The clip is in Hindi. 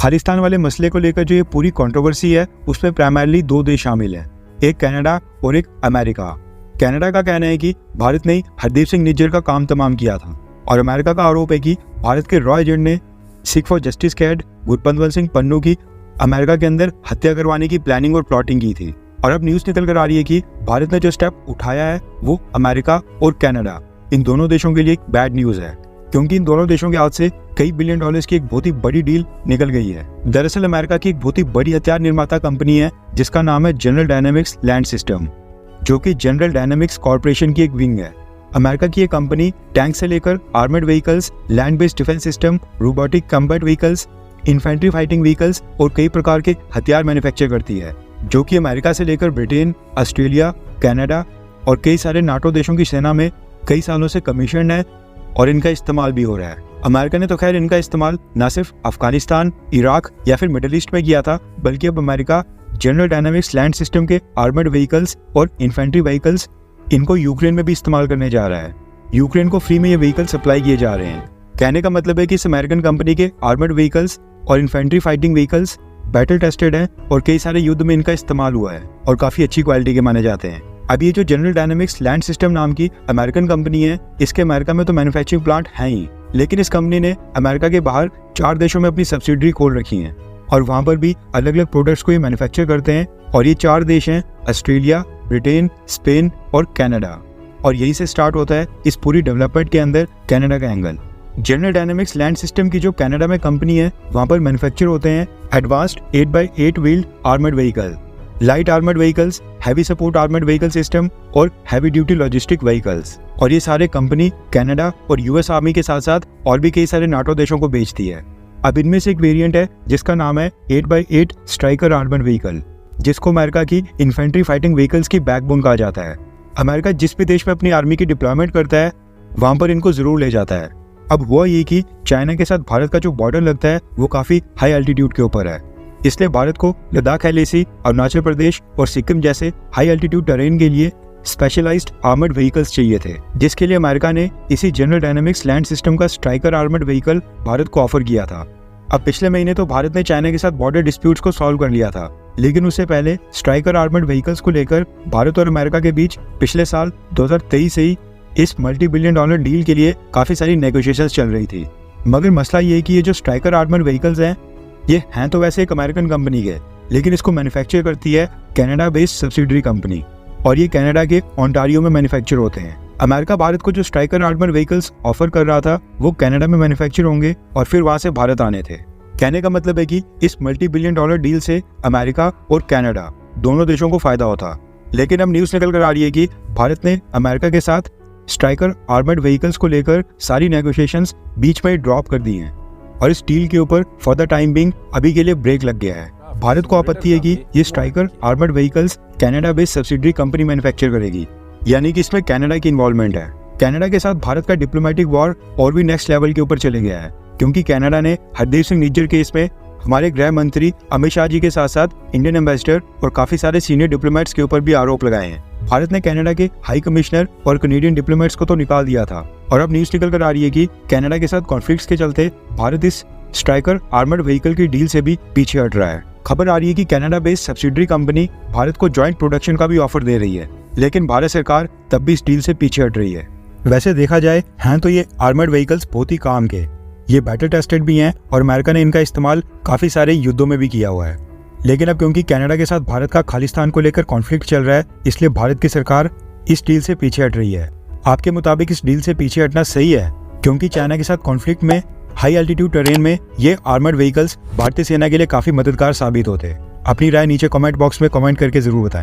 खालिस्तान वाले मसले को लेकर जो ये पूरी कंट्रोवर्सी है उसमें प्राइमरली दो देश शामिल हैं, एक कनाडा और एक अमेरिका। कनाडा का कहना है कि भारत ने हरदीप सिंह निज्जर का काम तमाम किया था और अमेरिका का आरोप है कि भारत के रॉ एजेंट ने सिख फॉर जस्टिस के हेड गुरपतवंत सिंह पन्नू की अमेरिका के अंदर हत्या करवाने की प्लानिंग और प्लॉटिंग की थी। और अब न्यूज़ निकल कर आ रही है कि भारत ने जो स्टेप उठाया है वो अमेरिका और कनाडा इन दोनों देशों के लिए एक बैड न्यूज़ है, क्योंकि इन दोनों देशों के हाथ से कई बिलियन डॉलर्स की एक बहुत ही बड़ी डील निकल गई है। दरअसल अमेरिका की एक बहुत ही बड़ी हथियार निर्माता कंपनी है जिसका नाम है जनरल डायनामिक्स लैंड सिस्टम, जो कि जनरल डायनामिक्स कॉर्पोरेशन की एक विंग है। अमेरिका की ये कंपनी टैंक से लेकर armoured vehicles, land based defence system, robotic combat vehicles, infantry fighting vehicles और कई प्रकार के हथियार मैन्युफैक्चर करती है, जो कि अमेरिका से लेकर ब्रिटेन, ऑस्ट्रेलिया, कनाडा और कई सारे नाटो देशों की सेना में कई सालों से कमीशन है और इनका इस्तेमाल भी हो रहा है। अमेरिका ने तो खैर इनका इस्तेमाल न सिर्फ अफगानिस्तान, इराक या फिर मिडिल ईस्ट में किया था, बल्कि अब America general dynamics land system के आर्मर्ड व्हीकल्स और इन्फेंट्री व्हीकल्स इनको यूक्रेन में भी इस्तेमाल करने जा रहा है। यूक्रेन को फ्री में ये व्हीकल सप्लाई किए जा रहे हैं। कहने का मतलब है कि इस अमेरिकन कंपनी के आर्मर्ड व्हीकल्स और infantry fighting vehicles battle tested हैं और कई सारे युद्ध में इनका इस्तेमाल हुआ है और काफ़ी अच्छी क्वालिटी के माने जाते हैं। अब ये जो जनरल डायनामिक्स लैंड सिस्टम नाम की अमेरिकन कंपनी है, इसके अमेरिका में तो मैन्युफैक्चरिंग प्लांट हैं ही, लेकिन इस कंपनी ने अमेरिका के बाहर 4 देशों में अपनी सब्सिडरी खोल रखी हैं और वहाँ पर भी अलग अलग प्रोडक्ट्स को ये मैन्युफैक्चर करते हैं। और ये 4 देश हैं ऑस्ट्रेलिया, ब्रिटेन, स्पेन और कनाडा। और यही से स्टार्ट होता है इस पूरी डेवलपमेंट के अंदर कनाडा का angle. General dynamics land system की जो कनाडा में कंपनी है, वहाँ पर मैन्युफैक्चर होते हैं advanced 8x8 wheeled armoured vehicle, light armoured vehicles, heavy support armoured vehicle system और हैवी ड्यूटी लॉजिस्टिक व्हीकल्स। और ये सारे कंपनी कनाडा और यूएस आर्मी के साथ साथ और भी कई सारे नाटो देशों को बेचती है। अब इनमें से एक वेरिएंट है जिसका नाम है 8x8 स्ट्राइकर आर्मर्ड व्हीकल, जिसको अमेरिका की इन्फेंट्री फाइटिंग व्हीकल्स की बैकबोन कहा जाता है। अमेरिका जिस भी देश में अपनी आर्मी की डिप्लॉयमेंट करता है वहां पर इनको जरूर ले जाता है। अब हुआ ये कि चाइना के साथ भारत का जो बॉर्डर लगता है वो काफी हाई एल्टीट्यूड के ऊपर है, इसलिए भारत को लद्दाख, एलएसी, अरुणाचल प्रदेश और सिक्किम जैसे हाई एल्टीट्यूड टेरेन के लिए स्पेशलाइज्ड आर्मर्ड व्हीकल्स चाहिए थे, जिसके लिए अमेरिका ने इसी जनरल डायनामिक्स लैंड सिस्टम का स्ट्राइकर आर्मर्ड व्हीकल भारत को ऑफर किया था। अब पिछले महीने तो भारत ने चाइना के साथ बॉर्डर डिस्प्यूट्स को सॉल्व कर लिया था, लेकिन उससे पहले स्ट्राइकर आर्मर्ड व्हीकल्स को लेकर भारत और अमेरिका के बीच पिछले साल 2023 से ही इस मल्टी बिलियन डॉलर डील के लिए काफी सारी नेगोशिएशंस चल रही थी। मगर मसला ये है कि ये जो स्ट्राइकर आर्मर्ड व्हीकल्स हैं ये हैं तो वैसे एक अमेरिकन कंपनी के, लेकिन इसको मैन्युफैक्चर करती है कनाडा बेस्ड सब्सिडरी कंपनी और ये कनाडा के ओंटारियो में मैन्युफैक्चर होते हैं। अमेरिका भारत को जो स्ट्राइकर आर्मर्ड व्हीकल्स ऑफर कर रहा था वो कनाडा में मैन्युफैक्चर होंगे और फिर वहां से भारत आने थे। कहने का मतलब है कि इस मल्टी बिलियन डॉलर डील से अमेरिका और कनाडा दोनों देशों को फायदा होता। लेकिन अब न्यूज़ निकल कर आ रही है कि भारत ने अमेरिका के साथ स्ट्राइकर आर्मर्ड व्हीकल्स को लेकर सारी नेगोशिएशंस बीच में ड्रॉप कर दी हैं और इस डील के ऊपर फॉर द टाइम बिंग अभी के लिए ब्रेक लग गया है। भारत को आपत्ति है कि ये striker armoured vehicles Canada based subsidiary company manufacture करेगी, यानी कि इसमें कनाडा की इन्वॉल्वमेंट है। कनाडा के साथ भारत का डिप्लोमेटिक वॉर और भी नेक्स्ट लेवल के ऊपर चले गया है, क्योंकि कनाडा ने हरदीप सिंह निज्जर केस में हमारे गृह मंत्री अमित शाह जी के साथ साथ इंडियन एम्बेसडर और काफी सारे सीनियर डिप्लोमेट्स के ऊपर भी आरोप लगाए हैं। भारत ने कनाडा के हाई कमिश्नर और कनेडियन डिप्लोमेट्स को तो निकाल दिया था और अब न्यूज़ निकल कर आ रही है कि कनाडा के साथ कॉन्फ्लिक्ट्स के चलते भारत इस स्ट्राइकर आर्मर्ड व्हीकल की डील से भी पीछे हट रहा है। खबर आ रही है कि Canada based subsidiary company Bharat को जॉइंट प्रोडक्शन का भी ऑफर दे रही है, लेकिन भारत सरकार तब भी इस डील से पीछे हट रही है। वैसे देखा जाए हैं तो ये आर्मर्ड व्हीकल्स बहुत ही काम के, ये बैटल टेस्टेड भी हैं और अमेरिका ने इनका इस्तेमाल काफी सारे युद्धों में भी किया हुआ है। लेकिन अब क्योंकि कनाडा के साथ भारत का खालिस्तान को लेकर कॉन्फ्लिक्ट चल रहा है, इसलिए भारत की सरकार इस डील से पीछे हट रही है। आपके मुताबिक इस डील से पीछे हटना सही है, क्योंकि चाइना के साथ कॉन्फ्लिक्ट में हाई एल्टीट्यूड टेरेन में ये आर्मर्ड व्हीकल्स भारतीय सेना के लिए काफी मददगार साबित होते हैं। अपनी राय नीचे कमेंट बॉक्स में कमेंट करके जरूर बताएं।